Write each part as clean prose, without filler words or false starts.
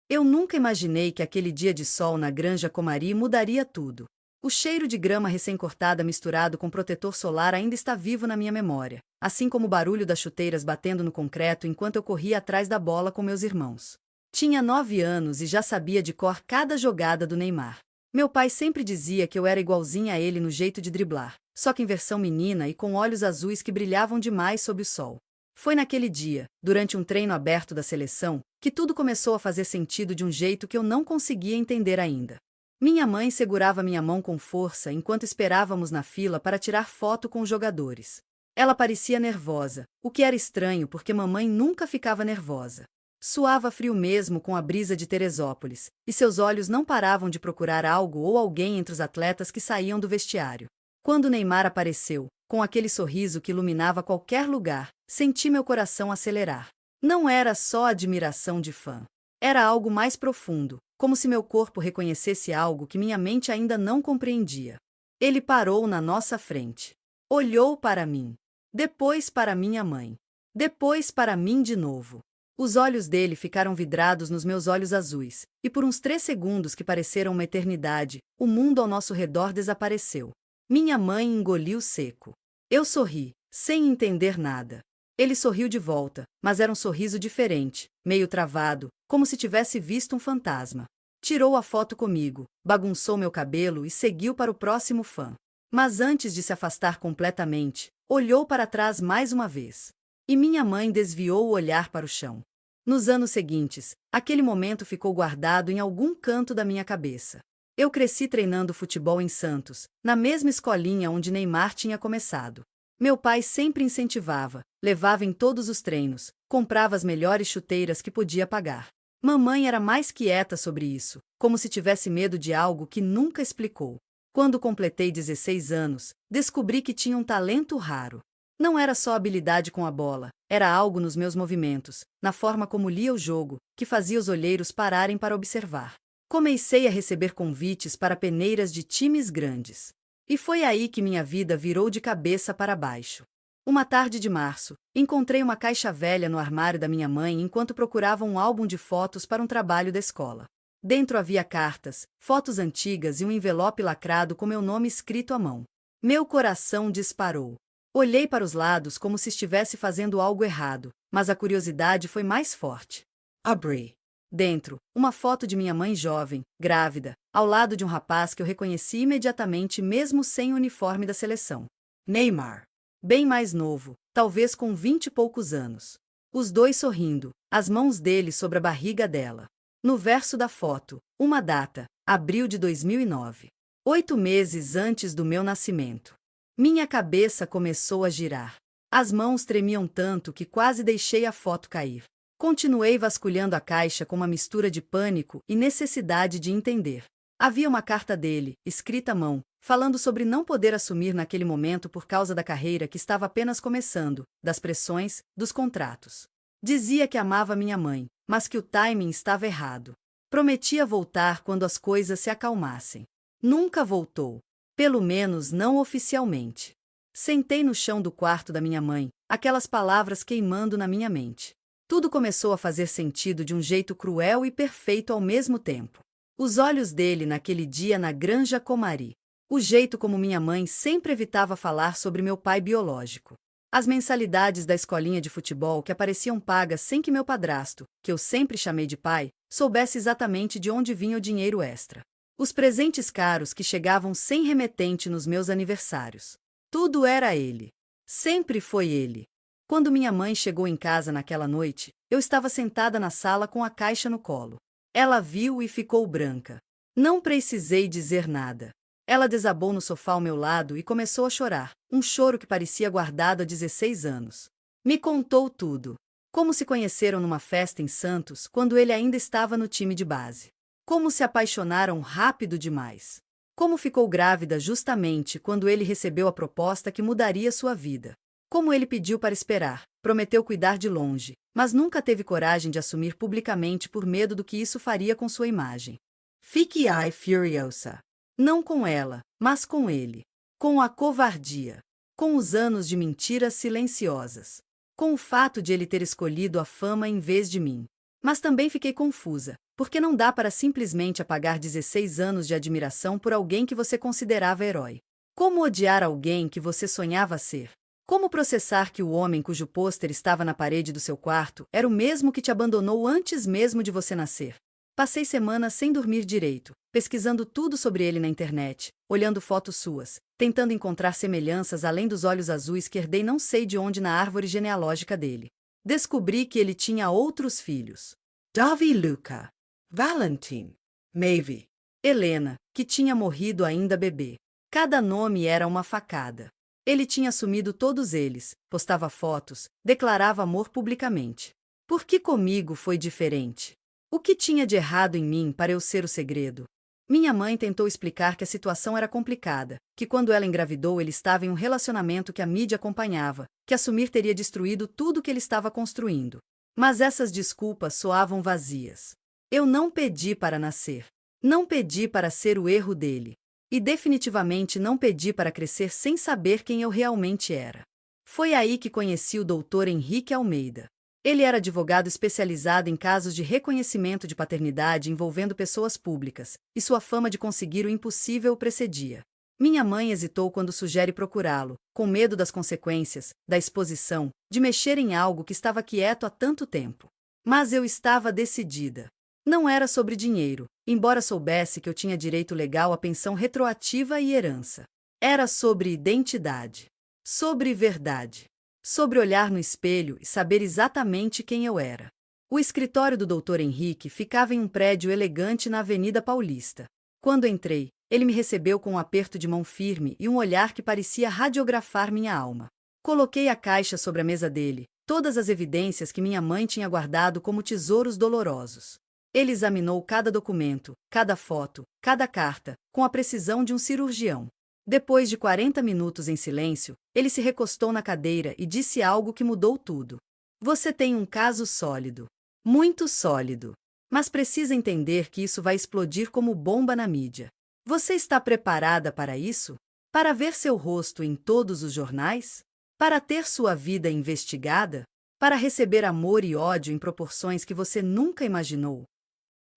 Eu nunca imaginei que aquele dia de sol na Granja Comari mudaria tudo. O cheiro de grama recém-cortada misturado com protetor solar ainda está vivo na minha memória, assim como o barulho das chuteiras batendo no concreto enquanto eu corria atrás da bola com meus irmãos. Tinha 9 anos e já sabia de cor cada jogada do Neymar. Meu pai sempre dizia que eu era igualzinha a ele no jeito de driblar, só que em versão menina e com olhos azuis que brilhavam demais sob o sol. Foi naquele dia, durante um treino aberto da seleção, que tudo começou a fazer sentido de um jeito que eu não conseguia entender ainda. Minha mãe segurava minha mão com força enquanto esperávamos na fila para tirar foto com os jogadores. Ela parecia nervosa, o que era estranho porque mamãe nunca ficava nervosa. Suava frio mesmo com a brisa de Teresópolis, e seus olhos não paravam de procurar algo ou alguém entre os atletas que saíam do vestiário. Quando Neymar apareceu, com aquele sorriso que iluminava qualquer lugar, senti meu coração acelerar. Não era só admiração de fã. Era algo mais profundo, como se meu corpo reconhecesse algo que minha mente ainda não compreendia. Ele parou na nossa frente. Olhou para mim. Depois para minha mãe. Depois para mim de novo. Os olhos dele ficaram vidrados nos meus olhos azuis, e por uns 3 segundos que pareceram uma eternidade, o mundo ao nosso redor desapareceu. Minha mãe engoliu seco. Eu sorri, sem entender nada. Ele sorriu de volta, mas era um sorriso diferente, meio travado, como se tivesse visto um fantasma. Tirou a foto comigo, bagunçou meu cabelo e seguiu para o próximo fã. Mas antes de se afastar completamente, olhou para trás mais uma vez. E minha mãe desviou o olhar para o chão. Nos anos seguintes, aquele momento ficou guardado em algum canto da minha cabeça. Eu cresci treinando futebol em Santos, na mesma escolinha onde Neymar tinha começado. Meu pai sempre incentivava, levava em todos os treinos, comprava as melhores chuteiras que podia pagar. Mamãe era mais quieta sobre isso, como se tivesse medo de algo que nunca explicou. Quando completei 16 anos, descobri que tinha um talento raro. Não era só habilidade com a bola, era algo nos meus movimentos, na forma como lia o jogo, que fazia os olheiros pararem para observar. Comecei a receber convites para peneiras de times grandes. E foi aí que minha vida virou de cabeça para baixo. Uma tarde de março, encontrei uma caixa velha no armário da minha mãe enquanto procurava um álbum de fotos para um trabalho da escola. Dentro havia cartas, fotos antigas e um envelope lacrado com meu nome escrito à mão. Meu coração disparou. Olhei para os lados como se estivesse fazendo algo errado, mas a curiosidade foi mais forte. Abri. Dentro, uma foto de minha mãe jovem, grávida, ao lado de um rapaz que eu reconheci imediatamente mesmo sem o uniforme da seleção. Neymar. Bem mais novo, talvez com 20 e poucos anos. Os dois sorrindo, as mãos dele sobre a barriga dela. No verso da foto, uma data, abril de 2009. 8 meses antes do meu nascimento. Minha cabeça começou a girar. As mãos tremiam tanto que quase deixei a foto cair. Continuei vasculhando a caixa com uma mistura de pânico e necessidade de entender. Havia uma carta dele, escrita à mão, falando sobre não poder assumir naquele momento por causa da carreira que estava apenas começando, das pressões, dos contratos. Dizia que amava minha mãe, mas que o timing estava errado. Prometia voltar quando as coisas se acalmassem. Nunca voltou. Pelo menos não oficialmente. Sentei no chão do quarto da minha mãe, aquelas palavras queimando na minha mente. Tudo começou a fazer sentido de um jeito cruel e perfeito ao mesmo tempo. Os olhos dele naquele dia na Granja Comari. O jeito como minha mãe sempre evitava falar sobre meu pai biológico. As mensalidades da escolinha de futebol que apareciam pagas sem que meu padrasto, que eu sempre chamei de pai, soubesse exatamente de onde vinha o dinheiro extra. Os presentes caros que chegavam sem remetente nos meus aniversários. Tudo era ele. Sempre foi ele. Quando minha mãe chegou em casa naquela noite, eu estava sentada na sala com a caixa no colo. Ela viu e ficou branca. Não precisei dizer nada. Ela desabou no sofá ao meu lado e começou a chorar, um choro que parecia guardado há 16 anos. Me contou tudo. Como se conheceram numa festa em Santos quando ele ainda estava no time de base. Como se apaixonaram rápido demais. Como ficou grávida justamente quando ele recebeu a proposta que mudaria sua vida. Como ele pediu para esperar, prometeu cuidar de longe, mas nunca teve coragem de assumir publicamente por medo do que isso faria com sua imagem. Fique furiosa. Não com ela, mas com ele. Com a covardia. Com os anos de mentiras silenciosas. Com o fato de ele ter escolhido a fama em vez de mim. Mas também fiquei confusa. Porque não dá para simplesmente apagar 16 anos de admiração por alguém que você considerava herói. Como odiar alguém que você sonhava ser? Como processar que o homem cujo pôster estava na parede do seu quarto era o mesmo que te abandonou antes mesmo de você nascer? Passei semanas sem dormir direito, pesquisando tudo sobre ele na internet, olhando fotos suas, tentando encontrar semelhanças além dos olhos azuis que herdei não sei de onde na árvore genealógica dele. Descobri que ele tinha outros filhos. Davi Luca, Valentin, Maeve, Helena, que tinha morrido ainda bebê. Cada nome era uma facada. Ele tinha assumido todos eles, postava fotos, declarava amor publicamente. Por que comigo foi diferente? O que tinha de errado em mim para eu ser o segredo? Minha mãe tentou explicar que a situação era complicada, que quando ela engravidou ele estava em um relacionamento que a mídia acompanhava, que assumir teria destruído tudo que ele estava construindo. Mas essas desculpas soavam vazias. Eu não pedi para nascer. Não pedi para ser o erro dele. E definitivamente não pedi para crescer sem saber quem eu realmente era. Foi aí que conheci o Dr. Henrique Almeida. Ele era advogado especializado em casos de reconhecimento de paternidade envolvendo pessoas públicas, e sua fama de conseguir o impossível o precedia. Minha mãe hesitou quando sugere procurá-lo, com medo das consequências, da exposição, de mexer em algo que estava quieto há tanto tempo. Mas eu estava decidida. Não era sobre dinheiro, embora soubesse que eu tinha direito legal à pensão retroativa e herança. Era sobre identidade. Sobre verdade. Sobre olhar no espelho e saber exatamente quem eu era. O escritório do Dr. Henrique ficava em um prédio elegante na Avenida Paulista. Quando entrei, ele me recebeu com um aperto de mão firme e um olhar que parecia radiografar minha alma. Coloquei a caixa sobre a mesa dele, todas as evidências que minha mãe tinha guardado como tesouros dolorosos. Ele examinou cada documento, cada foto, cada carta, com a precisão de um cirurgião. Depois de 40 minutos em silêncio, ele se recostou na cadeira e disse algo que mudou tudo. Você tem um caso sólido. Muito sólido. Mas precisa entender que isso vai explodir como bomba na mídia. Você está preparada para isso? Para ver seu rosto em todos os jornais? Para ter sua vida investigada? Para receber amor e ódio em proporções que você nunca imaginou?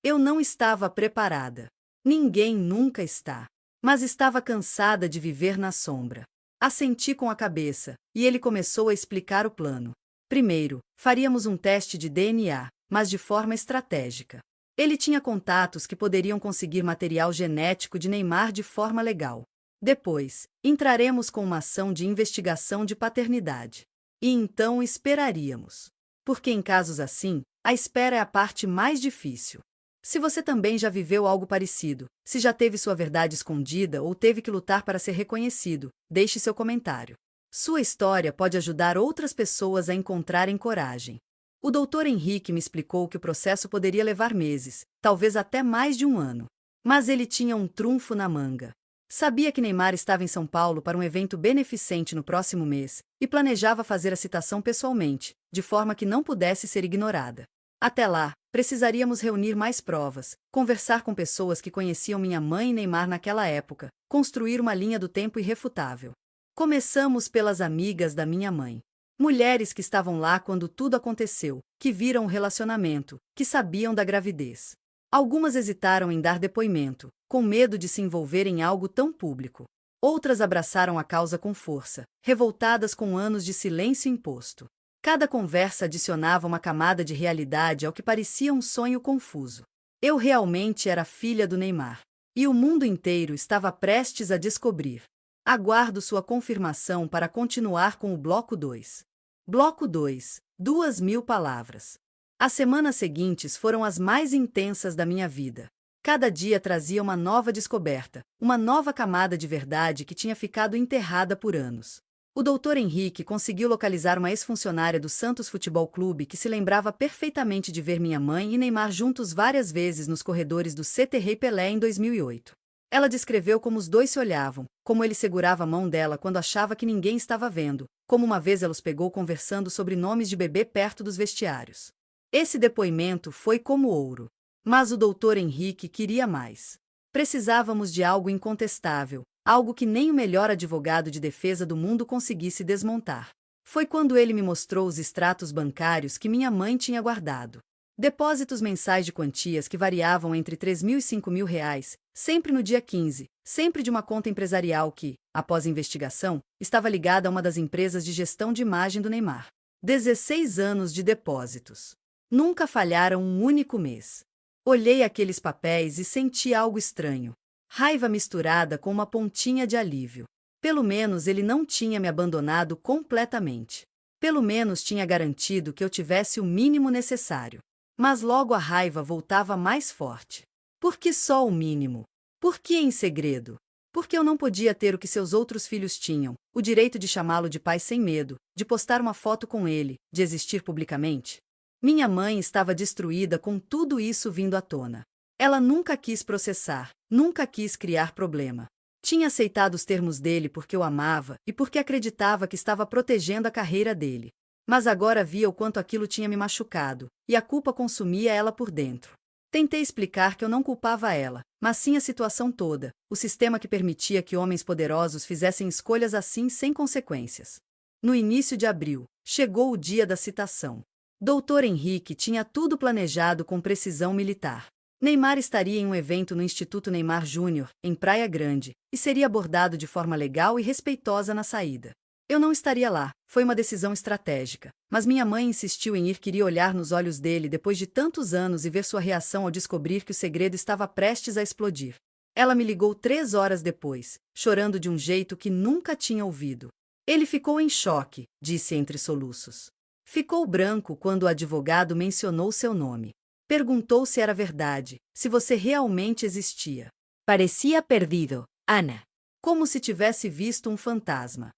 Eu não estava preparada. Ninguém nunca está. Mas estava cansada de viver na sombra. Assenti com a cabeça, e ele começou a explicar o plano. Primeiro, faríamos um teste de DNA, mas de forma estratégica. Ele tinha contatos que poderiam conseguir material genético de Neymar de forma legal. Depois, entraremos com uma ação de investigação de paternidade. E então esperaríamos. Porque em casos assim, a espera é a parte mais difícil. Se você também já viveu algo parecido, se já teve sua verdade escondida ou teve que lutar para ser reconhecido, deixe seu comentário. Sua história pode ajudar outras pessoas a encontrarem coragem. O Dr. Henrique me explicou que o processo poderia levar meses, talvez até mais de um ano. Mas ele tinha um trunfo na manga. Sabia que Neymar estava em São Paulo para um evento beneficente no próximo mês e planejava fazer a citação pessoalmente, de forma que não pudesse ser ignorada. Até lá, precisaríamos reunir mais provas, conversar com pessoas que conheciam minha mãe e Neymar naquela época, construir uma linha do tempo irrefutável. Começamos pelas amigas da minha mãe. Mulheres que estavam lá quando tudo aconteceu, que viram o relacionamento, que sabiam da gravidez. Algumas hesitaram em dar depoimento, com medo de se envolver em algo tão público. Outras abraçaram a causa com força, revoltadas com anos de silêncio imposto. Cada conversa adicionava uma camada de realidade ao que parecia um sonho confuso. Eu realmente era filha do Neymar. E o mundo inteiro estava prestes a descobrir. Aguardo sua confirmação para continuar com o Bloco 2. Bloco 2. 2.000 palavras. As semanas seguintes foram as mais intensas da minha vida. Cada dia trazia uma nova descoberta, uma nova camada de verdade que tinha ficado enterrada por anos. O Dr. Henrique conseguiu localizar uma ex-funcionária do Santos Futebol Clube que se lembrava perfeitamente de ver minha mãe e Neymar juntos várias vezes nos corredores do CT Rei Pelé em 2008. Ela descreveu como os dois se olhavam, como ele segurava a mão dela quando achava que ninguém estava vendo, como uma vez ela os pegou conversando sobre nomes de bebê perto dos vestiários. Esse depoimento foi como ouro. Mas o Dr. Henrique queria mais. Precisávamos de algo incontestável, algo que nem o melhor advogado de defesa do mundo conseguisse desmontar. Foi quando ele me mostrou os extratos bancários que minha mãe tinha guardado. Depósitos mensais de quantias que variavam entre 3 mil e 5 mil reais, sempre no dia 15, sempre de uma conta empresarial que, após investigação, estava ligada a uma das empresas de gestão de imagem do Neymar. 16 anos de depósitos. Nunca falharam um único mês. Olhei aqueles papéis e senti algo estranho. Raiva misturada com uma pontinha de alívio. Pelo menos ele não tinha me abandonado completamente. Pelo menos tinha garantido que eu tivesse o mínimo necessário. Mas logo a raiva voltava mais forte. Por que só o mínimo? Por que em segredo? Porque eu não podia ter o que seus outros filhos tinham, o direito de chamá-lo de pai sem medo, de postar uma foto com ele, de existir publicamente. Minha mãe estava destruída com tudo isso vindo à tona. Ela nunca quis processar, nunca quis criar problema. Tinha aceitado os termos dele porque o amava e porque acreditava que estava protegendo a carreira dele. Mas agora via o quanto aquilo tinha me machucado, e a culpa consumia ela por dentro. Tentei explicar que eu não culpava ela, mas sim a situação toda, o sistema que permitia que homens poderosos fizessem escolhas assim sem consequências. No início de abril, chegou o dia da citação. Dr. Henrique tinha tudo planejado com precisão militar. Neymar estaria em um evento no Instituto Neymar Júnior, em Praia Grande, e seria abordado de forma legal e respeitosa na saída. Eu não estaria lá, foi uma decisão estratégica, mas minha mãe insistiu em ir, queria olhar nos olhos dele depois de tantos anos e ver sua reação ao descobrir que o segredo estava prestes a explodir. Ela me ligou 3 horas depois, chorando de um jeito que nunca tinha ouvido. Ele ficou em choque, disse entre soluços. Ficou branco quando o advogado mencionou seu nome. Perguntou se era verdade, se você realmente existia. Parecia perdido, Ana. Como se tivesse visto um fantasma.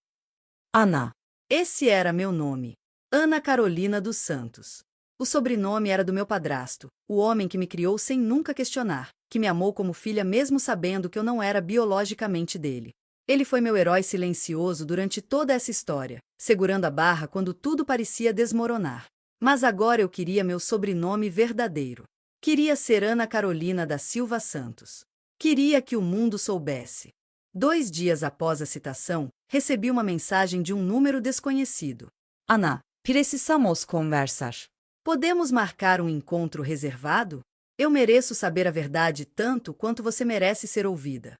Ana. Esse era meu nome. Ana Carolina dos Santos. O sobrenome era do meu padrasto, o homem que me criou sem nunca questionar, que me amou como filha mesmo sabendo que eu não era biologicamente dele. Ele foi meu herói silencioso durante toda essa história, segurando a barra quando tudo parecia desmoronar. Mas agora eu queria meu sobrenome verdadeiro. Queria ser Ana Carolina da Silva Santos. Queria que o mundo soubesse. 2 dias após a citação, recebi uma mensagem de um número desconhecido. Ana, precisamos conversar. Podemos marcar um encontro reservado? Eu mereço saber a verdade tanto quanto você merece ser ouvida.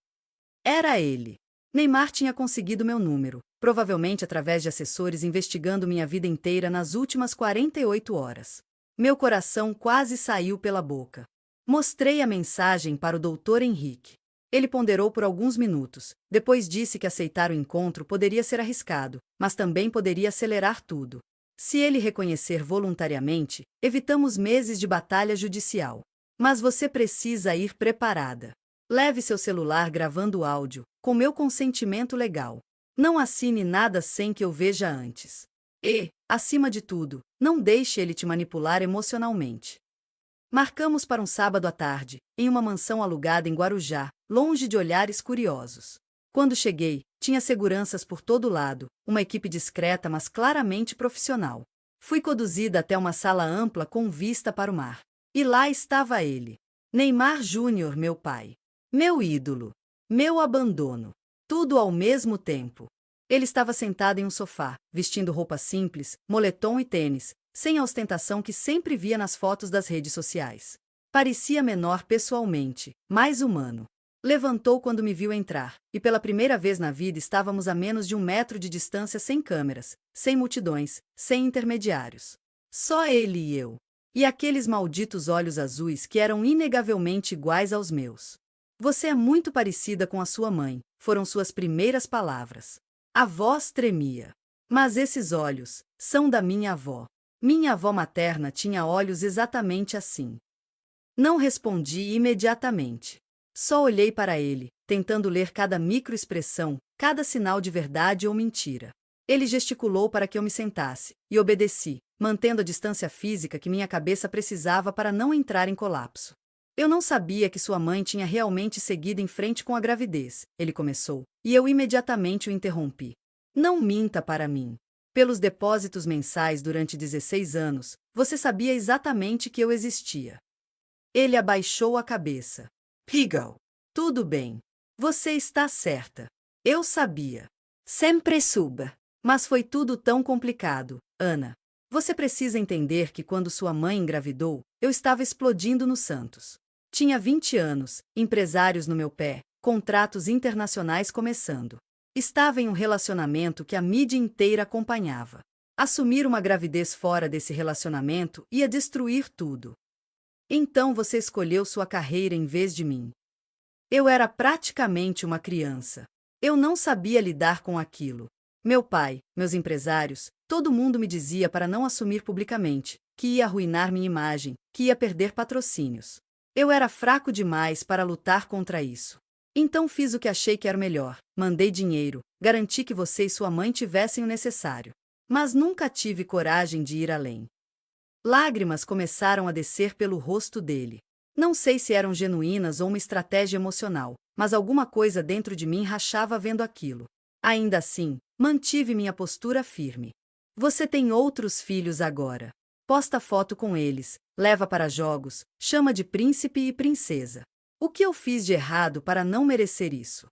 Era ele. Neymar tinha conseguido meu número, provavelmente através de assessores investigando minha vida inteira nas últimas 48 horas. Meu coração quase saiu pela boca. Mostrei a mensagem para o Dr. Henrique. Ele ponderou por alguns minutos, depois disse que aceitar o encontro poderia ser arriscado, mas também poderia acelerar tudo. Se ele reconhecer voluntariamente, evitamos meses de batalha judicial. Mas você precisa ir preparada. Leve seu celular gravando áudio, com meu consentimento legal. Não assine nada sem que eu veja antes. E, acima de tudo, não deixe ele te manipular emocionalmente. Marcamos para um sábado à tarde, em uma mansão alugada em Guarujá, longe de olhares curiosos. Quando cheguei, tinha seguranças por todo lado, uma equipe discreta mas claramente profissional. Fui conduzida até uma sala ampla com vista para o mar. E lá estava ele. Neymar Júnior, meu pai. Meu ídolo. Meu abandono. Tudo ao mesmo tempo. Ele estava sentado em um sofá, vestindo roupa simples, moletom e tênis, sem a ostentação que sempre via nas fotos das redes sociais. Parecia menor pessoalmente, mais humano. Levantou quando me viu entrar, e pela primeira vez na vida estávamos a menos de 1 metro de distância sem câmeras, sem multidões, sem intermediários. Só ele e eu. E aqueles malditos olhos azuis que eram inegavelmente iguais aos meus. Você é muito parecida com a sua mãe, foram suas primeiras palavras. A voz tremia. Mas esses olhos são da minha avó. Minha avó materna tinha olhos exatamente assim. Não respondi imediatamente. Só olhei para ele, tentando ler cada microexpressão, cada sinal de verdade ou mentira. Ele gesticulou para que eu me sentasse, e obedeci, mantendo a distância física que minha cabeça precisava para não entrar em colapso. Eu não sabia que sua mãe tinha realmente seguido em frente com a gravidez, ele começou, e eu imediatamente o interrompi. Não minta para mim. Pelos depósitos mensais durante 16 anos, você sabia exatamente que eu existia. Ele abaixou a cabeça. Pigal. Tudo bem. Você está certa. Eu sabia. Sempre suba. Mas foi tudo tão complicado, Ana. Você precisa entender que quando sua mãe engravidou, eu estava explodindo no Santos. Tinha 20 anos, empresários no meu pé, contratos internacionais começando. Estava em um relacionamento que a mídia inteira acompanhava. Assumir uma gravidez fora desse relacionamento ia destruir tudo. Então você escolheu sua carreira em vez de mim. Eu era praticamente uma criança. Eu não sabia lidar com aquilo. Meu pai, meus empresários, todo mundo me dizia para não assumir publicamente, que ia arruinar minha imagem, que ia perder patrocínios. Eu era fraco demais para lutar contra isso. Então fiz o que achei que era melhor, mandei dinheiro, garanti que você e sua mãe tivessem o necessário. Mas nunca tive coragem de ir além. Lágrimas começaram a descer pelo rosto dele. Não sei se eram genuínas ou uma estratégia emocional, mas alguma coisa dentro de mim rachava vendo aquilo. Ainda assim, mantive minha postura firme. Você tem outros filhos agora. Posta foto com eles, leva para jogos, chama de príncipe e princesa. O que eu fiz de errado para não merecer isso?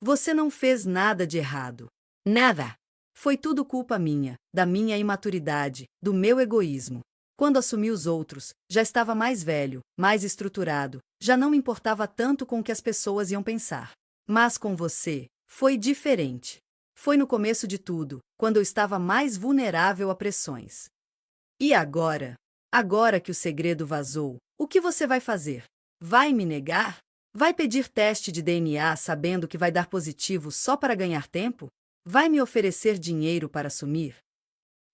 Você não fez nada de errado. Nada. Foi tudo culpa minha, da minha imaturidade, do meu egoísmo. Quando assumi os outros, já estava mais velho, mais estruturado, já não me importava tanto com o que as pessoas iam pensar. Mas com você, foi diferente. Foi no começo de tudo, quando eu estava mais vulnerável a pressões. E agora? Agora que o segredo vazou, o que você vai fazer? Vai me negar? Vai pedir teste de DNA sabendo que vai dar positivo só para ganhar tempo? Vai me oferecer dinheiro para assumir?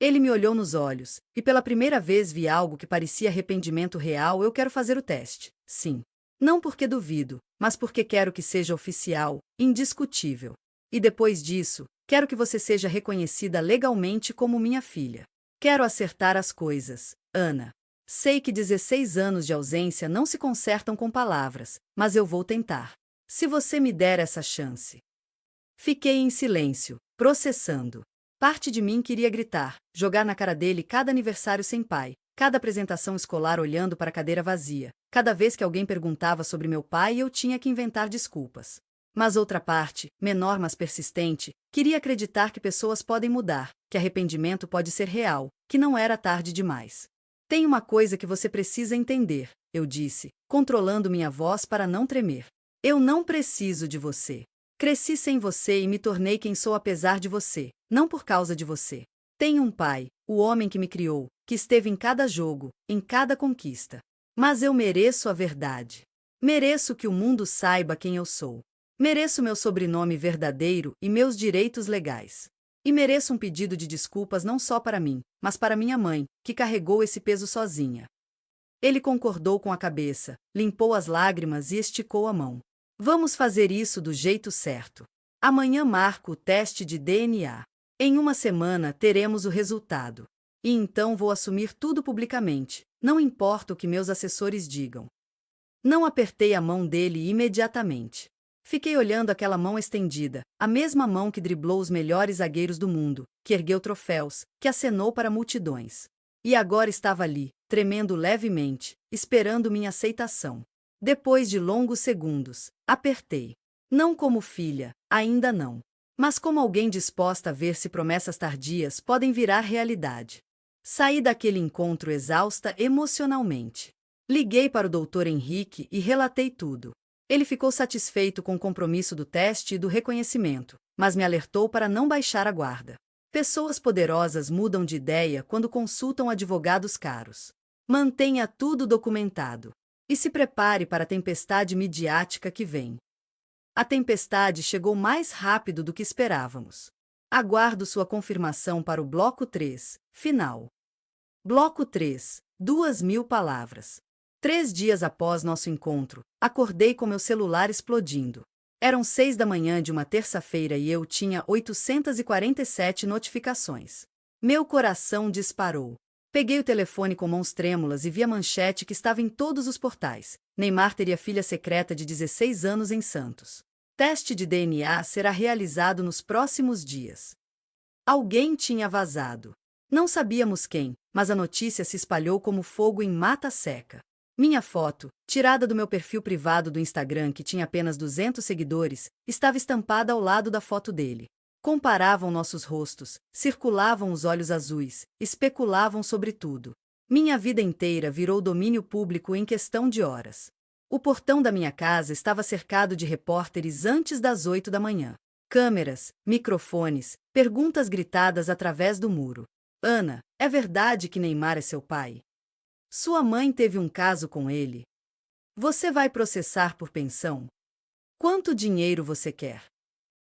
Ele me olhou nos olhos, e pela primeira vez vi algo que parecia arrependimento real. Eu quero fazer o teste, sim. Não porque duvido, mas porque quero que seja oficial, indiscutível. E depois disso, quero que você seja reconhecida legalmente como minha filha. Quero acertar as coisas, Ana. Sei que 16 anos de ausência não se consertam com palavras, mas eu vou tentar. Se você me der essa chance. Fiquei em silêncio, processando. Parte de mim queria gritar, jogar na cara dele cada aniversário sem pai, cada apresentação escolar olhando para a cadeira vazia, cada vez que alguém perguntava sobre meu pai eu tinha que inventar desculpas. Mas outra parte, menor mas persistente, queria acreditar que pessoas podem mudar, que arrependimento pode ser real, que não era tarde demais. Tem uma coisa que você precisa entender, eu disse, controlando minha voz para não tremer. Eu não preciso de você. Cresci sem você e me tornei quem sou apesar de você, não por causa de você. Tenho um pai, o homem que me criou, que esteve em cada jogo, em cada conquista. Mas eu mereço a verdade. Mereço que o mundo saiba quem eu sou. Mereço meu sobrenome verdadeiro e meus direitos legais. E mereço um pedido de desculpas não só para mim, mas para minha mãe, que carregou esse peso sozinha. Ele concordou com a cabeça, limpou as lágrimas e esticou a mão. Vamos fazer isso do jeito certo. Amanhã marco o teste de DNA. Em uma semana teremos o resultado. E então vou assumir tudo publicamente, não importa o que meus assessores digam. Não apertei a mão dele imediatamente. Fiquei olhando aquela mão estendida, a mesma mão que driblou os melhores zagueiros do mundo, que ergueu troféus, que acenou para multidões. E agora estava ali, tremendo levemente, esperando minha aceitação. Depois de longos segundos, apertei. Não como filha, ainda não. Mas como alguém disposta a ver se promessas tardias podem virar realidade. Saí daquele encontro exausta emocionalmente. Liguei para o Dr. Henrique e relatei tudo. Ele ficou satisfeito com o compromisso do teste e do reconhecimento, mas me alertou para não baixar a guarda. Pessoas poderosas mudam de ideia quando consultam advogados caros. Mantenha tudo documentado. E se prepare para a tempestade midiática que vem. A tempestade chegou mais rápido do que esperávamos. Aguardo sua confirmação para o Bloco 3, final. Bloco 3, 2.000 palavras. 3 dias após nosso encontro, acordei com meu celular explodindo. Eram 6 da manhã de uma terça-feira e eu tinha 847 notificações. Meu coração disparou. Peguei o telefone com mãos trêmulas e vi a manchete que estava em todos os portais. Neymar teria filha secreta de 16 anos em Santos. Teste de DNA será realizado nos próximos dias. Alguém tinha vazado. Não sabíamos quem, mas a notícia se espalhou como fogo em mata seca. Minha foto, tirada do meu perfil privado do Instagram que tinha apenas 200 seguidores, estava estampada ao lado da foto dele. Comparavam nossos rostos, circulavam os olhos azuis, especulavam sobre tudo. Minha vida inteira virou domínio público em questão de horas. O portão da minha casa estava cercado de repórteres antes das 8 da manhã. Câmeras, microfones, perguntas gritadas através do muro. Ana, é verdade que Neymar é seu pai? Sua mãe teve um caso com ele? Você vai processar por pensão? Quanto dinheiro você quer?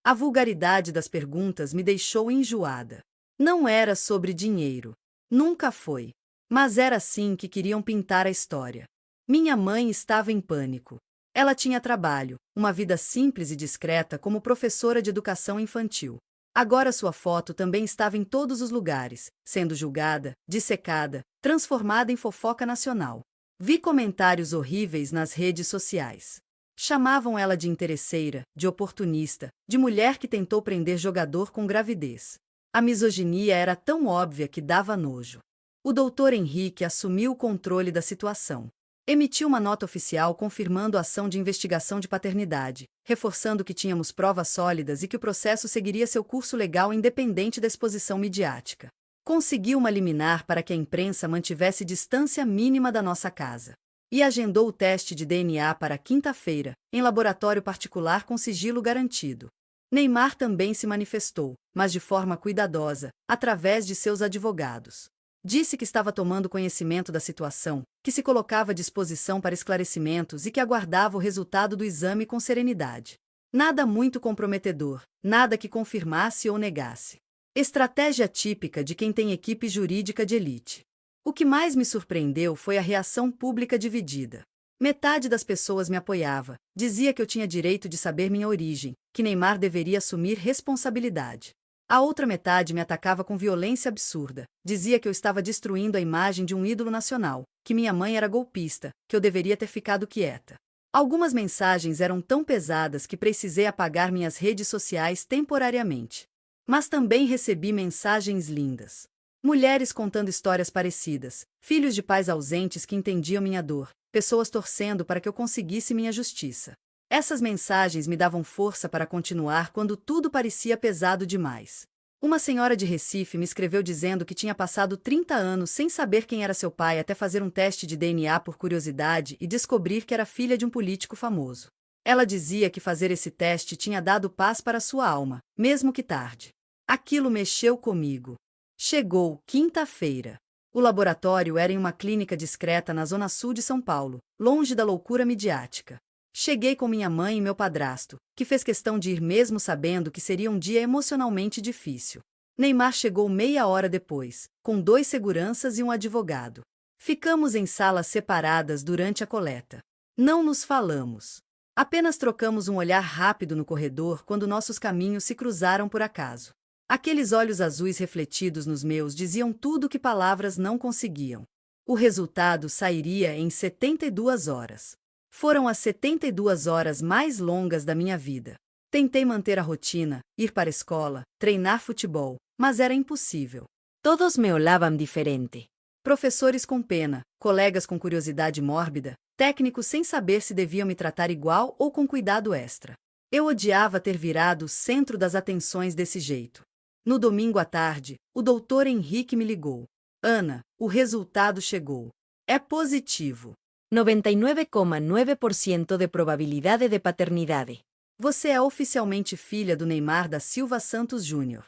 A vulgaridade das perguntas me deixou enjoada. Não era sobre dinheiro. Nunca foi. Mas era assim que queriam pintar a história. Minha mãe estava em pânico. Ela tinha trabalho, uma vida simples e discreta como professora de educação infantil. Agora sua foto também estava em todos os lugares, sendo julgada, dissecada, transformada em fofoca nacional. Vi comentários horríveis nas redes sociais. Chamavam ela de interesseira, de oportunista, de mulher que tentou prender jogador com gravidez. A misoginia era tão óbvia que dava nojo. O doutor Henrique assumiu o controle da situação. Emitiu uma nota oficial confirmando a ação de investigação de paternidade, reforçando que tínhamos provas sólidas e que o processo seguiria seu curso legal independente da exposição midiática. Conseguiu uma liminar para que a imprensa mantivesse distância mínima da nossa casa. E agendou o teste de DNA para quinta-feira, em laboratório particular com sigilo garantido. Neymar também se manifestou, mas de forma cuidadosa, através de seus advogados. Disse que estava tomando conhecimento da situação, que se colocava à disposição para esclarecimentos e que aguardava o resultado do exame com serenidade. Nada muito comprometedor, nada que confirmasse ou negasse. Estratégia típica de quem tem equipe jurídica de elite. O que mais me surpreendeu foi a reação pública dividida. Metade das pessoas me apoiava, dizia que eu tinha direito de saber minha origem, que Neymar deveria assumir responsabilidade. A outra metade me atacava com violência absurda, dizia que eu estava destruindo a imagem de um ídolo nacional, que minha mãe era golpista, que eu deveria ter ficado quieta. Algumas mensagens eram tão pesadas que precisei apagar minhas redes sociais temporariamente. Mas também recebi mensagens lindas. Mulheres contando histórias parecidas, filhos de pais ausentes que entendiam minha dor, pessoas torcendo para que eu conseguisse minha justiça. Essas mensagens me davam força para continuar quando tudo parecia pesado demais. Uma senhora de Recife me escreveu dizendo que tinha passado 30 anos sem saber quem era seu pai até fazer um teste de DNA por curiosidade e descobrir que era filha de um político famoso. Ela dizia que fazer esse teste tinha dado paz para sua alma, mesmo que tarde. Aquilo mexeu comigo. Chegou quinta-feira. O laboratório era em uma clínica discreta na zona sul de São Paulo, longe da loucura midiática. Cheguei com minha mãe e meu padrasto, que fez questão de ir mesmo sabendo que seria um dia emocionalmente difícil. Neymar chegou meia hora depois, com 2 seguranças e um advogado. Ficamos em salas separadas durante a coleta. Não nos falamos. Apenas trocamos um olhar rápido no corredor quando nossos caminhos se cruzaram por acaso. Aqueles olhos azuis refletidos nos meus diziam tudo que palavras não conseguiam. O resultado sairia em 72 horas. Foram as 72 horas mais longas da minha vida. Tentei manter a rotina, ir para a escola, treinar futebol, mas era impossível. Todos me olhavam diferente. Professores com pena, colegas com curiosidade mórbida, técnicos sem saber se deviam me tratar igual ou com cuidado extra. Eu odiava ter virado o centro das atenções desse jeito. No domingo à tarde, o doutor Henrique me ligou. Ana, o resultado chegou. É positivo. 99,9% de probabilidade de paternidade. Você é oficialmente filha do Neymar da Silva Santos Júnior.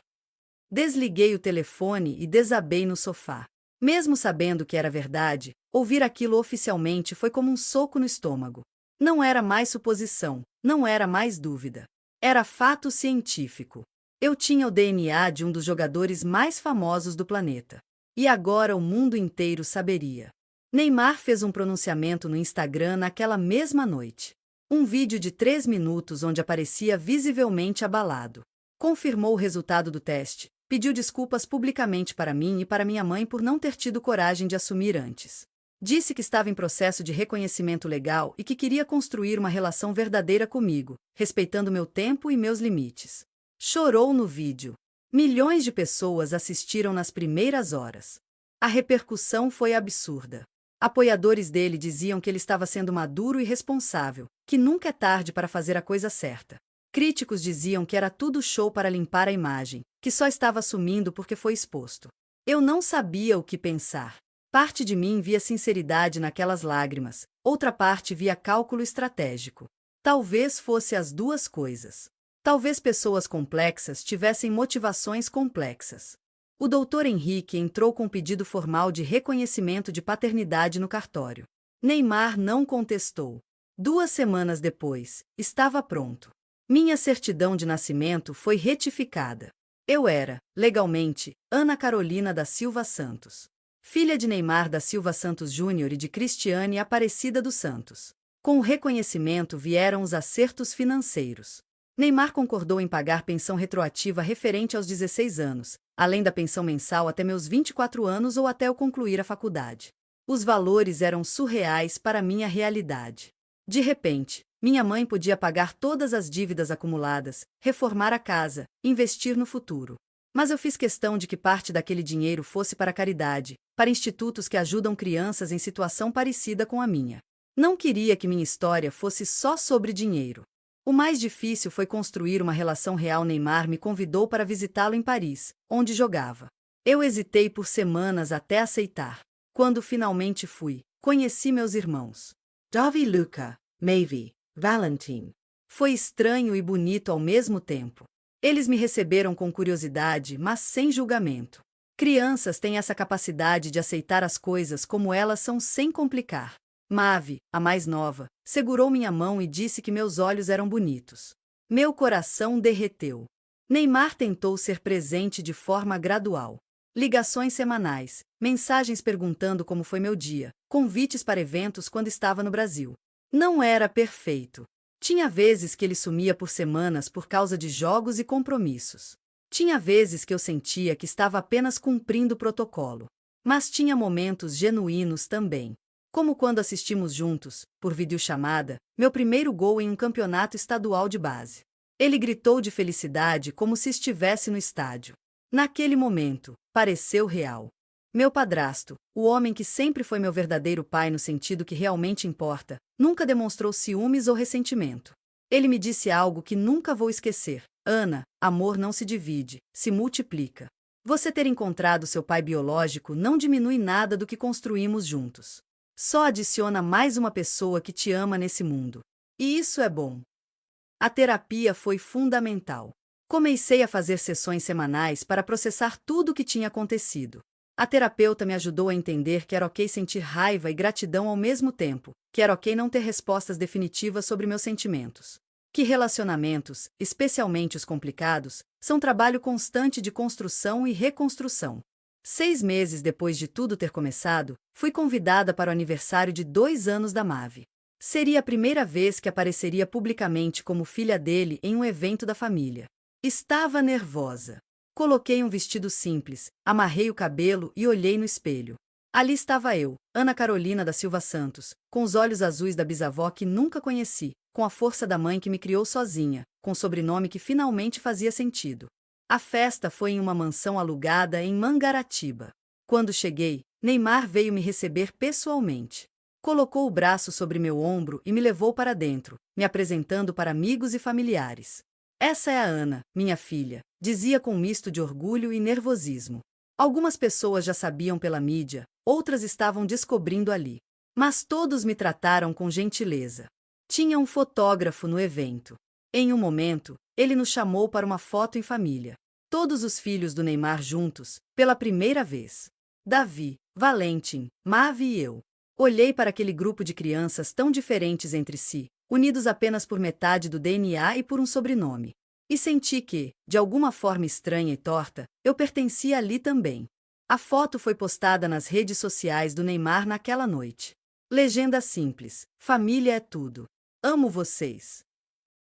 Desliguei o telefone e desabei no sofá. Mesmo sabendo que era verdade, ouvir aquilo oficialmente foi como um soco no estômago. Não era mais suposição, não era mais dúvida. Era fato científico. Eu tinha o DNA de um dos jogadores mais famosos do planeta. E agora o mundo inteiro saberia. Neymar fez um pronunciamento no Instagram naquela mesma noite. Um vídeo de 3 minutos onde aparecia visivelmente abalado. Confirmou o resultado do teste, pediu desculpas publicamente para mim e para minha mãe por não ter tido coragem de assumir antes. Disse que estava em processo de reconhecimento legal e que queria construir uma relação verdadeira comigo, respeitando meu tempo e meus limites. Chorou no vídeo. Milhões de pessoas assistiram nas primeiras horas. A repercussão foi absurda. Apoiadores dele diziam que ele estava sendo maduro e responsável, que nunca é tarde para fazer a coisa certa. Críticos diziam que era tudo show para limpar a imagem, que só estava sumindo porque foi exposto. Eu não sabia o que pensar. Parte de mim via sinceridade naquelas lágrimas, outra parte via cálculo estratégico. Talvez fosse as duas coisas. Talvez pessoas complexas tivessem motivações complexas. O doutor Henrique entrou com um pedido formal de reconhecimento de paternidade no cartório. Neymar não contestou. 2 semanas depois, estava pronto. Minha certidão de nascimento foi retificada. Eu era, legalmente, Ana Carolina da Silva Santos, filha de Neymar da Silva Santos Júnior e de Cristiane Aparecida dos Santos. Com o reconhecimento vieram os acertos financeiros. Neymar concordou em pagar pensão retroativa referente aos 16 anos, além da pensão mensal até meus 24 anos ou até eu concluir a faculdade. Os valores eram surreais para minha realidade. De repente, minha mãe podia pagar todas as dívidas acumuladas, reformar a casa, investir no futuro. Mas eu fiz questão de que parte daquele dinheiro fosse para a caridade, para institutos que ajudam crianças em situação parecida com a minha. Não queria que minha história fosse só sobre dinheiro. O mais difícil foi construir uma relação real. Neymar me convidou para visitá-lo em Paris, onde jogava. Eu hesitei por semanas até aceitar. Quando finalmente fui, conheci meus irmãos. Davi, Luca, Mavi, Valentin. Foi estranho e bonito ao mesmo tempo. Eles me receberam com curiosidade, mas sem julgamento. Crianças têm essa capacidade de aceitar as coisas como elas são sem complicar. Mavi, a mais nova, segurou minha mão e disse que meus olhos eram bonitos. Meu coração derreteu. Neymar tentou ser presente de forma gradual. Ligações semanais, mensagens perguntando como foi meu dia, convites para eventos quando estava no Brasil. Não era perfeito. Tinha vezes que ele sumia por semanas por causa de jogos e compromissos. Tinha vezes que eu sentia que estava apenas cumprindo o protocolo. Mas tinha momentos genuínos também. Como quando assistimos juntos, por videochamada, meu primeiro gol em um campeonato estadual de base. Ele gritou de felicidade como se estivesse no estádio. Naquele momento, pareceu real. Meu padrasto, o homem que sempre foi meu verdadeiro pai no sentido que realmente importa, nunca demonstrou ciúmes ou ressentimento. Ele me disse algo que nunca vou esquecer. Ana, amor não se divide, se multiplica. Você ter encontrado seu pai biológico não diminui nada do que construímos juntos. Só adiciona mais uma pessoa que te ama nesse mundo. E isso é bom. A terapia foi fundamental. Comecei a fazer sessões semanais para processar tudo o que tinha acontecido. A terapeuta me ajudou a entender que era ok sentir raiva e gratidão ao mesmo tempo, que era ok não ter respostas definitivas sobre meus sentimentos. Que relacionamentos, especialmente os complicados, são trabalho constante de construção e reconstrução. 6 meses depois de tudo ter começado, fui convidada para o aniversário de 2 anos da Mavi. Seria a primeira vez que apareceria publicamente como filha dele em um evento da família. Estava nervosa. Coloquei um vestido simples, amarrei o cabelo e olhei no espelho. Ali estava eu, Ana Carolina da Silva Santos, com os olhos azuis da bisavó que nunca conheci, com a força da mãe que me criou sozinha, com o sobrenome que finalmente fazia sentido. A festa foi em uma mansão alugada em Mangaratiba. Quando cheguei, Neymar veio me receber pessoalmente. Colocou o braço sobre meu ombro e me levou para dentro, me apresentando para amigos e familiares. Essa é a Ana, minha filha, dizia com um misto de orgulho e nervosismo. Algumas pessoas já sabiam pela mídia, outras estavam descobrindo ali. Mas todos me trataram com gentileza. Tinha um fotógrafo no evento. Em um momento, ele nos chamou para uma foto em família. Todos os filhos do Neymar juntos, pela primeira vez. Davi, Valentin, Mavi e eu. Olhei para aquele grupo de crianças tão diferentes entre si, unidos apenas por metade do DNA e por um sobrenome. E senti que, de alguma forma estranha e torta, eu pertencia ali também. A foto foi postada nas redes sociais do Neymar naquela noite. Legenda simples: família é tudo. Amo vocês.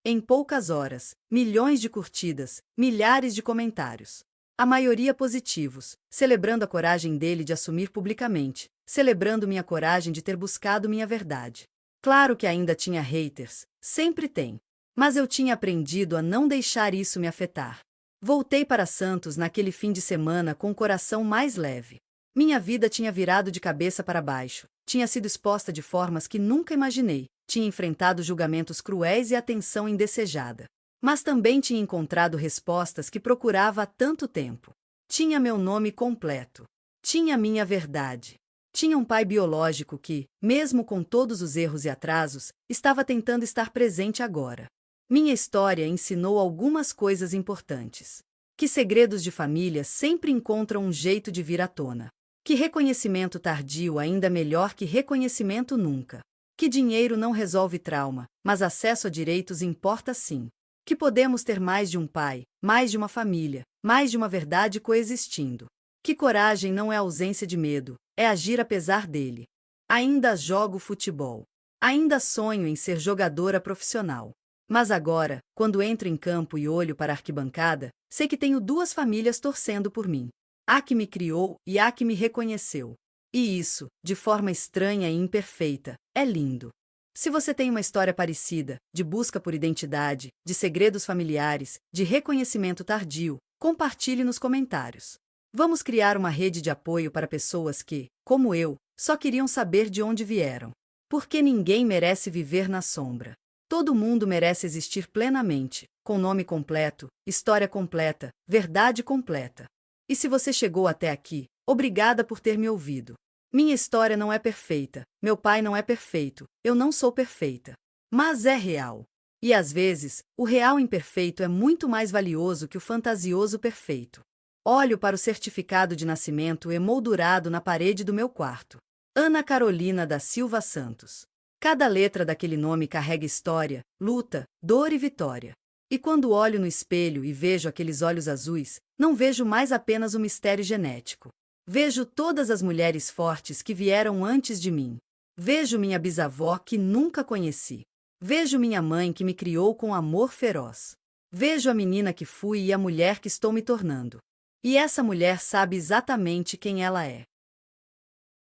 Em poucas horas, milhões de curtidas, milhares de comentários. A maioria positivos, celebrando a coragem dele de assumir publicamente, celebrando minha coragem de ter buscado minha verdade. Claro que ainda tinha haters, sempre tem. Mas eu tinha aprendido a não deixar isso me afetar. Voltei para Santos naquele fim de semana com o coração mais leve. Minha vida tinha virado de cabeça para baixo, tinha sido exposta de formas que nunca imaginei, tinha enfrentado julgamentos cruéis e atenção indesejada. Mas também tinha encontrado respostas que procurava há tanto tempo. Tinha meu nome completo. Tinha minha verdade. Tinha um pai biológico que, mesmo com todos os erros e atrasos, estava tentando estar presente agora. Minha história ensinou algumas coisas importantes. Que segredos de família sempre encontram um jeito de vir à tona. Que reconhecimento tardio ainda é melhor que reconhecimento nunca. Que dinheiro não resolve trauma, mas acesso a direitos importa sim. Que podemos ter mais de um pai, mais de uma família, mais de uma verdade coexistindo. Que coragem não é ausência de medo, é agir apesar dele. Ainda jogo futebol. Ainda sonho em ser jogadora profissional. Mas agora, quando entro em campo e olho para a arquibancada, sei que tenho duas famílias torcendo por mim. A que me criou e a que me reconheceu. E isso, de forma estranha e imperfeita, é lindo. Se você tem uma história parecida, de busca por identidade, de segredos familiares, de reconhecimento tardio, compartilhe nos comentários. Vamos criar uma rede de apoio para pessoas que, como eu, só queriam saber de onde vieram. Porque ninguém merece viver na sombra. Todo mundo merece existir plenamente, com nome completo, história completa, verdade completa. E se você chegou até aqui, obrigada por ter me ouvido. Minha história não é perfeita, meu pai não é perfeito, eu não sou perfeita. Mas é real. E às vezes, o real imperfeito é muito mais valioso que o fantasioso perfeito. Olho para o certificado de nascimento emoldurado na parede do meu quarto. Ana Carolina da Silva Santos. Cada letra daquele nome carrega história, luta, dor e vitória. E quando olho no espelho e vejo aqueles olhos azuis, não vejo mais apenas o mistério genético. Vejo todas as mulheres fortes que vieram antes de mim. Vejo minha bisavó que nunca conheci. Vejo minha mãe que me criou com amor feroz. Vejo a menina que fui e a mulher que estou me tornando. E essa mulher sabe exatamente quem ela é.